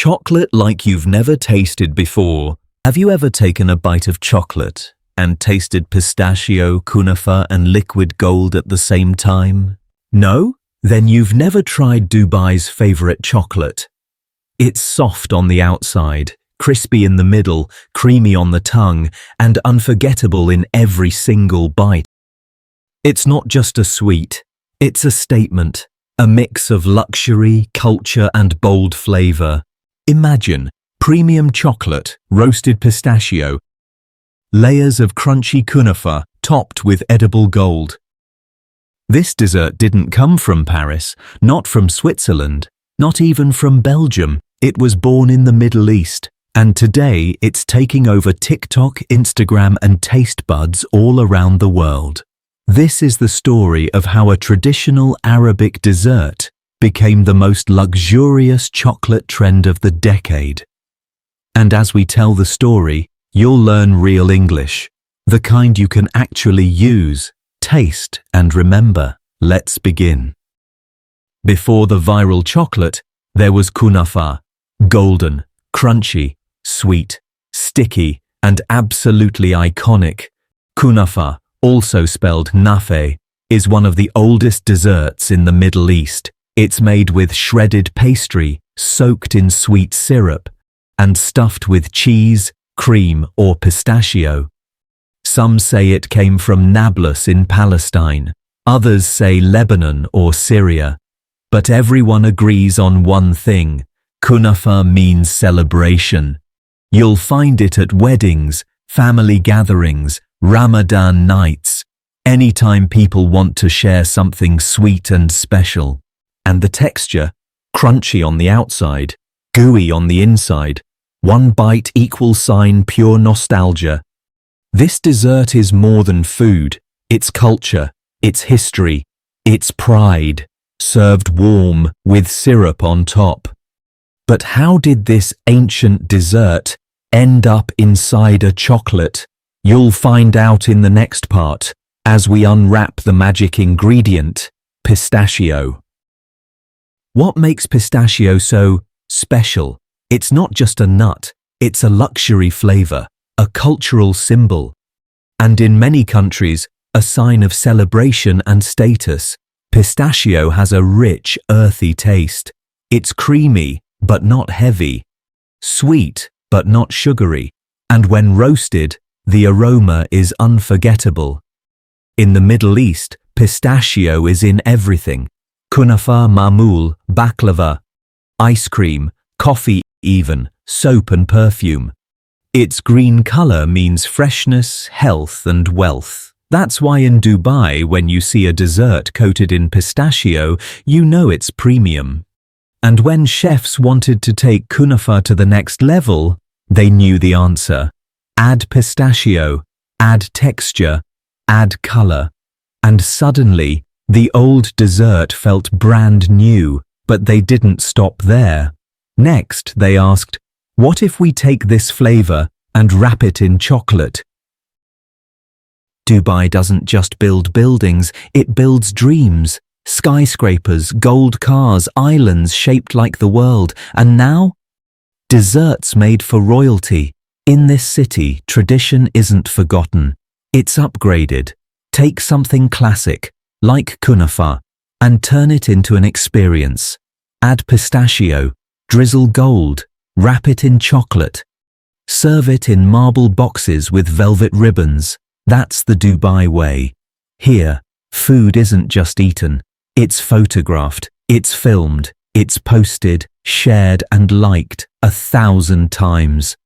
Chocolate like you've never tasted before. Have you ever taken a bite of chocolate and tasted pistachio, kunafa and liquid gold at the same time? No? Then you've never tried Dubai's favorite chocolate. It's soft on the outside, crispy in the middle, creamy on the tongue, and unforgettable in every single bite. It's not just a sweet, it's a statement, a mix of luxury, culture, and bold flavor. Imagine premium chocolate, roasted pistachio, layers of crunchy kunafa topped with edible gold. This dessert didn't come from Paris, not from Switzerland, not even from Belgium. It was born in the Middle East, and today it's taking over TikTok, Instagram, and taste buds all around the world. This is the story of how a traditional Arabic dessert became the most luxurious chocolate trend of the decade. And as we tell the story, you'll learn real English, the kind you can actually use, taste, and remember. Let's begin. Before the viral chocolate, there was kunafa, golden, crunchy, sweet, sticky, and absolutely iconic. Kunafa, also spelled nafe, is one of the oldest desserts in the Middle East. It's made with shredded pastry, soaked in sweet syrup, and stuffed with cheese, cream, or pistachio. Some say it came from Nablus in Palestine, others say Lebanon or Syria. But everyone agrees on one thing: kunafa means celebration. You'll find it at weddings, family gatherings, Ramadan nights, anytime people want to share something sweet and special. And the texture, crunchy on the outside, gooey on the inside, one bite equals pure nostalgia. This dessert is more than food, it's culture, it's history, it's pride, served warm with syrup on top. But how did this ancient dessert end up inside a chocolate? You'll find out in the next part, as we unwrap the magic ingredient, pistachio. What makes pistachio so special? It's not just a nut, it's a luxury flavor, a cultural symbol, and in many countries, a sign of celebration and status. Pistachio has a rich, earthy taste. It's creamy, but not heavy, sweet, but not sugary, and when roasted, the aroma is unforgettable. In the Middle East, pistachio is in everything: kunafa, mamoul, baklava, ice cream, coffee, even soap and perfume. Its green color means freshness, health, and wealth. That's why in Dubai, when you see a dessert coated in pistachio, you know it's premium. And when chefs wanted to take kunafa to the next level, they knew the answer. Add pistachio, add texture, add color. And suddenly, the old dessert felt brand new, but they didn't stop there. Next, they asked, what if we take this flavor and wrap it in chocolate? Dubai doesn't just build buildings, it builds dreams. Skyscrapers, gold cars, islands shaped like the world, and now, desserts made for royalty. In this city, tradition isn't forgotten, it's upgraded. Take something classic, like kunafa, and turn it into an experience. Add pistachio, drizzle gold, wrap it in chocolate. Serve it in marble boxes with velvet ribbons. That's the Dubai way. Here, food isn't just eaten. It's photographed, it's filmed, it's posted, shared and liked 1,000 times.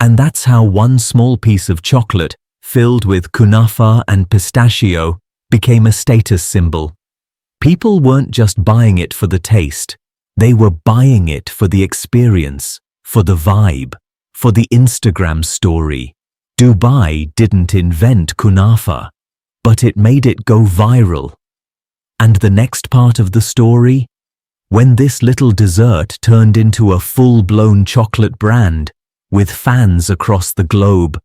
And that's how one small piece of chocolate, filled with kunafa and pistachio, became a status symbol. People weren't just buying it for the taste, they were buying it for the experience, for the vibe, for the Instagram story. Dubai didn't invent kunafa, but it made it go viral. And the next part of the story? When this little dessert turned into a full-blown chocolate brand, with fans across the globe.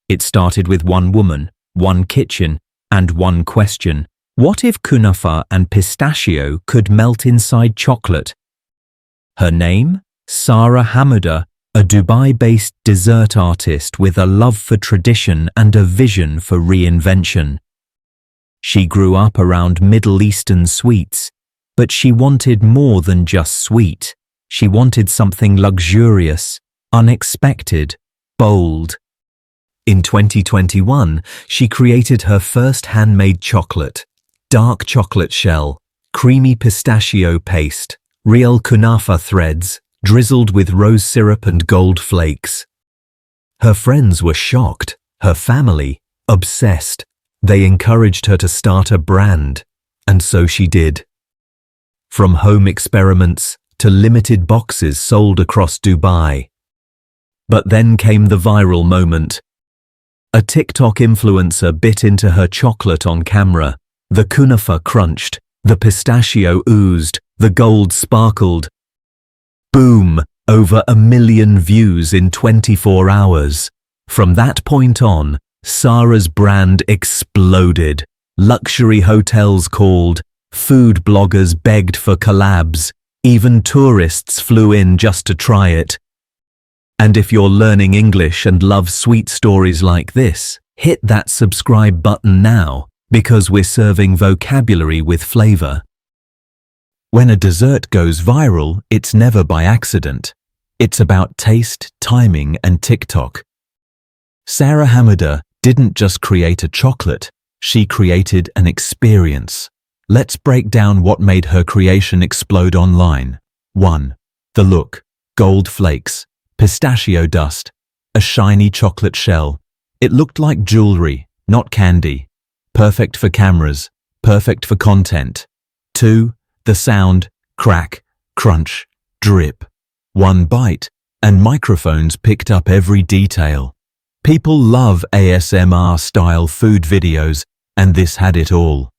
It started with one woman, one kitchen, and one question. What if kunafa and pistachio could melt inside chocolate? Her name? Sarah Hamida, a Dubai-based dessert artist with a love for tradition and a vision for reinvention. She grew up around Middle Eastern sweets, but she wanted more than just sweet. She wanted something luxurious, unexpected, bold. In 2021, she created her first handmade chocolate, dark chocolate shell, creamy pistachio paste, real kunafa threads, drizzled with rose syrup and gold flakes. Her friends were shocked, her family, obsessed. They encouraged her to start a brand, and so she did. From home experiments to limited boxes sold across Dubai. But then came the viral moment. A TikTok influencer bit into her chocolate on camera. The kunafa crunched, the pistachio oozed, the gold sparkled. Boom! Over 1 million views in 24 hours. From that point on, Sarah's brand exploded. Luxury hotels called, food bloggers begged for collabs, even tourists flew in just to try it. And if you're learning English and love sweet stories like this, hit that subscribe button now, because we're serving vocabulary with flavor. When a dessert goes viral, it's never by accident. It's about taste, timing, and TikTok. Sarah Hamida didn't just create a chocolate, she created an experience. Let's break down what made her creation explode online. 1. The look. Gold flakes, pistachio dust, a shiny chocolate shell. It looked like jewelry, not candy. Perfect for cameras, perfect for content. 2. The sound. Crack, crunch, drip. One bite, and microphones picked up every detail. People love ASMR-style food videos, and this had it all.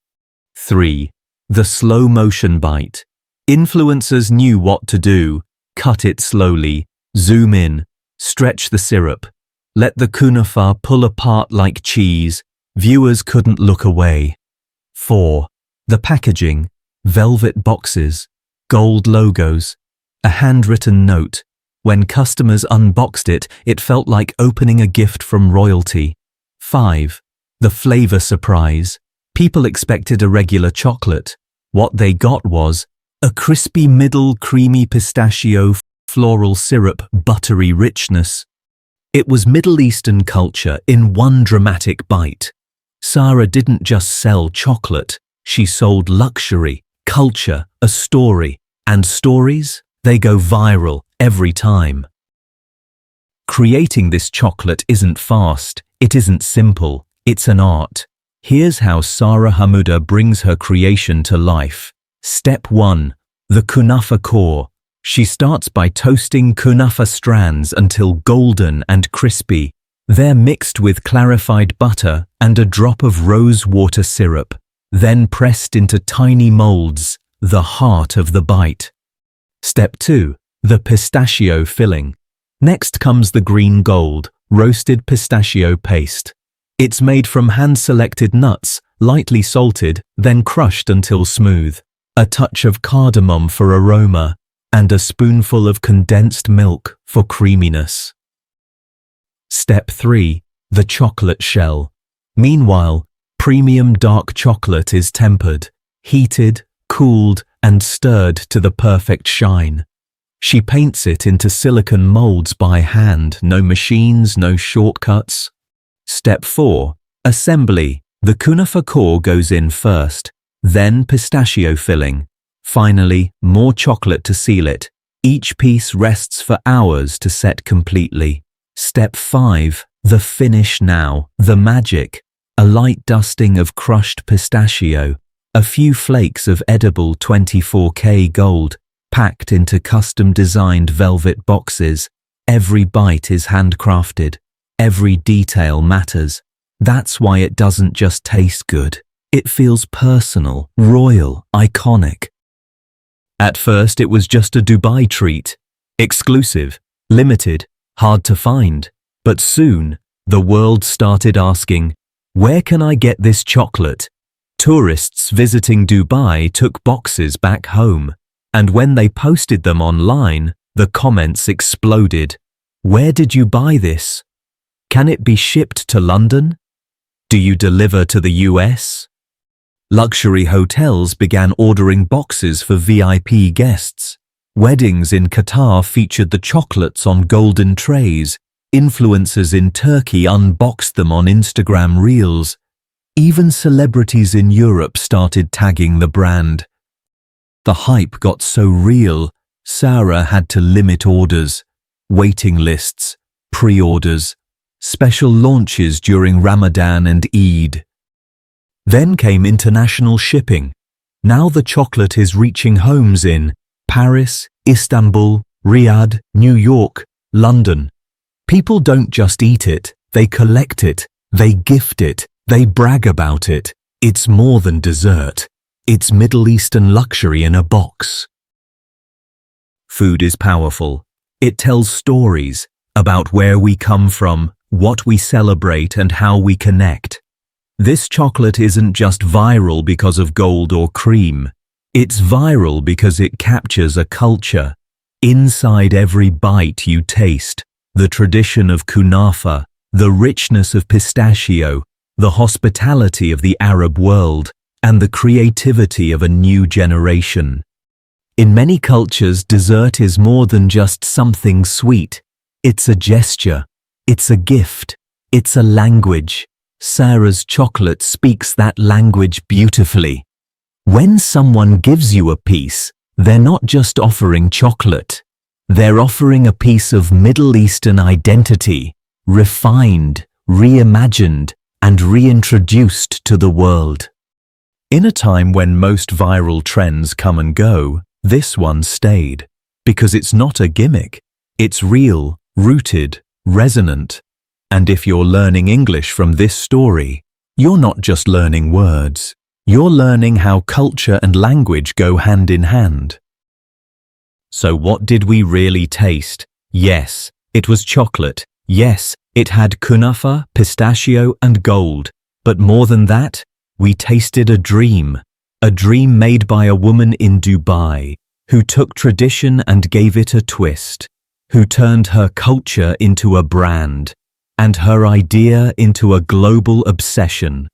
3. The slow motion bite. Influencers knew what to do. Cut it slowly, zoom in, stretch the syrup, let the kunafa pull apart like cheese. Viewers couldn't look away. 4. The packaging. Velvet boxes, gold logos, a handwritten note. When customers unboxed it, it felt like opening a gift from royalty. 5. The flavor surprise. People expected a regular chocolate. What they got was a crispy middle, creamy pistachio, floral syrup, buttery richness. It was Middle Eastern culture in one dramatic bite. Sarah didn't just sell chocolate, she sold luxury, culture, a story. And stories, they go viral every time. Creating this chocolate isn't fast, it isn't simple, it's an art. Here's how Sarah Hamida brings her creation to life. Step 1. The kunafa core. She starts by toasting kunafa strands until golden and crispy. They're mixed with clarified butter and a drop of rose water syrup, then pressed into tiny molds, the heart of the bite. Step 2. The pistachio filling. Next comes the green gold, roasted pistachio paste. It's made from hand-selected nuts, lightly salted, then crushed until smooth. A touch of cardamom for aroma, and a spoonful of condensed milk for creaminess. Step 3. The chocolate shell. Meanwhile, premium dark chocolate is tempered, heated, cooled, and stirred to the perfect shine. She paints it into silicone molds by hand, no machines, no shortcuts. Step 4. Assembly. The kunafa core goes in first, then pistachio filling. Finally, more chocolate to seal it. Each piece rests for hours to set completely. Step 5. The finish now. The magic. A light dusting of crushed pistachio. A few flakes of edible 24K gold, packed into custom-designed velvet boxes. Every bite is handcrafted. Every detail matters. That's why it doesn't just taste good. It feels personal, royal, iconic. At first it was just a Dubai treat. Exclusive, limited, hard to find. But soon, the world started asking, where can I get this chocolate? Tourists visiting Dubai took boxes back home, And when they posted them online, the comments exploded. Where did you buy this? Can it be shipped to London? Do you deliver to the US? Luxury hotels began ordering boxes for VIP guests. Weddings in Qatar featured the chocolates on golden trays. Influencers in Turkey unboxed them on Instagram Reels. Even celebrities in Europe started tagging the brand. The hype got so real, Sarah had to limit orders, waiting lists, pre-orders, special launches during Ramadan and Eid. Then came international shipping. Now the chocolate is reaching homes in Paris, Istanbul, Riyadh, New York, London. People don't just eat it, they collect it, they gift it, they brag about it. It's more than dessert. It's Middle Eastern luxury in a box. Food is powerful. It tells stories about where we come from, what we celebrate, and how we connect. This chocolate isn't just viral because of gold or cream. It's viral because it captures a culture. Inside every bite you taste, the tradition of kunafa, the richness of pistachio, the hospitality of the Arab world, and the creativity of a new generation. In many cultures, dessert is more than just something sweet. It's a gesture. It's a gift. It's a language. Sarah's chocolate speaks that language beautifully. When someone gives you a piece, they're not just offering chocolate. They're offering a piece of Middle Eastern identity, refined, reimagined, and reintroduced to the world. In a time when most viral trends come and go, this one stayed, because it's not a gimmick. It's real, rooted, resonant. And if you're learning English from this story, you're not just learning words. You're learning how culture and language go hand in hand. So what did we really taste? Yes, it was chocolate. Yes, it had kunafa, pistachio, and gold. But more than that, we tasted a dream made by a woman in Dubai, who took tradition and gave it a twist, who turned her culture into a brand, and her idea into a global obsession.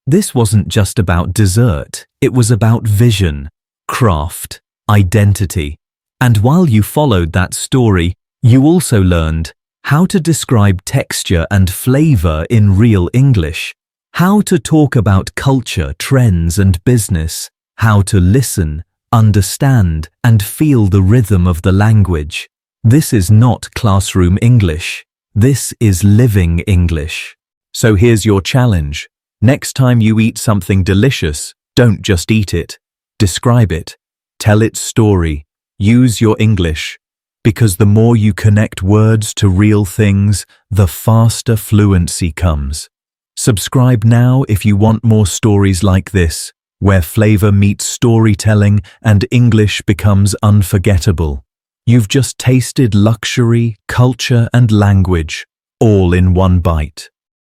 This wasn't just about dessert, it was about vision, craft, identity. And while you followed that story, you also learned how to describe texture and flavor in real English, how to talk about culture, trends, and business, how to listen, understand, and feel the rhythm of the language. This is not classroom English. This is living English. So here's your challenge. Next time you eat something delicious, don't just eat it. Describe it. Tell its story. Use your English. Because the more you connect words to real things, the faster fluency comes. Subscribe now if you want more stories like this, where flavor meets storytelling and English becomes unforgettable. You've just tasted luxury, culture, and language, all in one bite.